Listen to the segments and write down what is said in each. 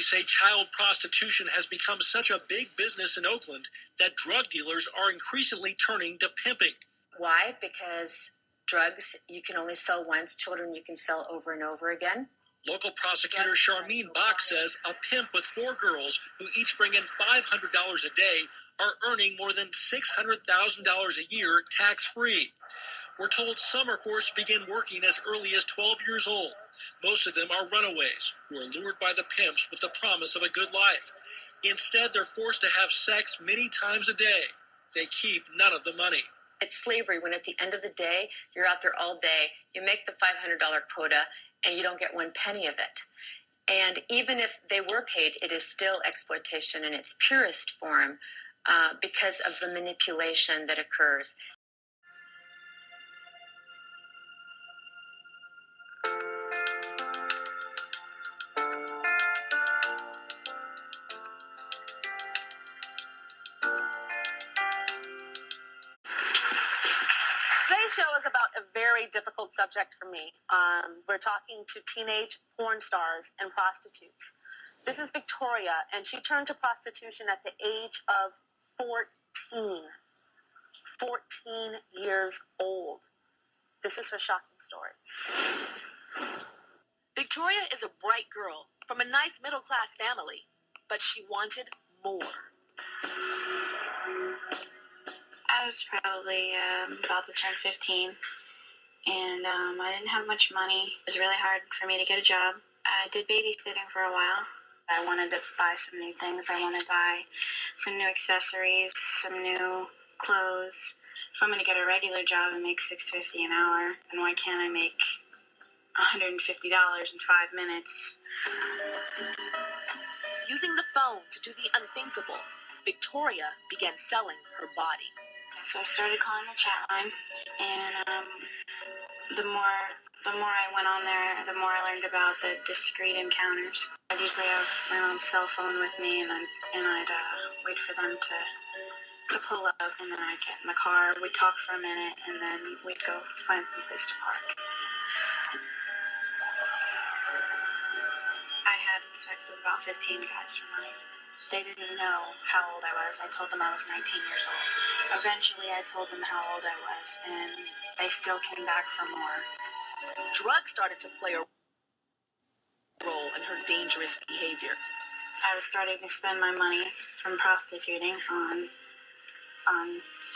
Authorities say child prostitution has become such a big business in Oakland that drug dealers are increasingly turning to pimping. Why? Because drugs you can only sell once, children you can sell over and over again. Local prosecutor Charmine Bach says a pimp with 4 girls who each bring in $500 a day are earning more than $600,000 a year tax-free. We're told some are forced to begin working as early as 12 years old. Most of them are runaways who are lured by the pimps with the promise of a good life. Instead, they're forced to have sex many times a day. They keep none of the money. It's slavery when at the end of the day, you're out there all day, you make the $500 quota, and you don't get one penny of it. And even if they were paid, it is still exploitation in its purest form because of the manipulation that occurs. Today's show is about a very difficult subject for me. We're talking to teenage porn stars and prostitutes. This is Victoria, and she turned to prostitution at the age of 14. 14 years old. This is her shocking story. Victoria is a bright girl from a nice middle-class family, but she wanted more. I was probably about to turn 15, and I didn't have much money. It was really hard for me to get a job. I did babysitting for a while. I wanted to buy some new things. I wanted to buy some new accessories, some new clothes. If I'm going to get a regular job and make $6.50 an hour, then why can't I make $150 in 5 minutes? Using the phone to do the unthinkable, Victoria began selling her body. So I started calling the chat line, and the more I went on there, the more I learned about the discreet encounters. I'd usually have my mom's cell phone with me, and I'd wait for them to pull up, and then I'd get in the car. We'd talk for a minute, and then we'd go find some place to park. I had sex with about 15 guys for money. They didn't know how old I was. I told them I was 19 years old. Eventually, I told them how old I was, and they still came back for more. Drugs started to play a role in her dangerous behavior. I was starting to spend my money from prostituting on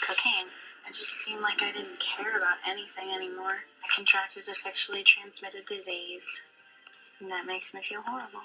cocaine. It just seemed like I didn't care about anything anymore. I contracted a sexually transmitted disease, and that makes me feel horrible.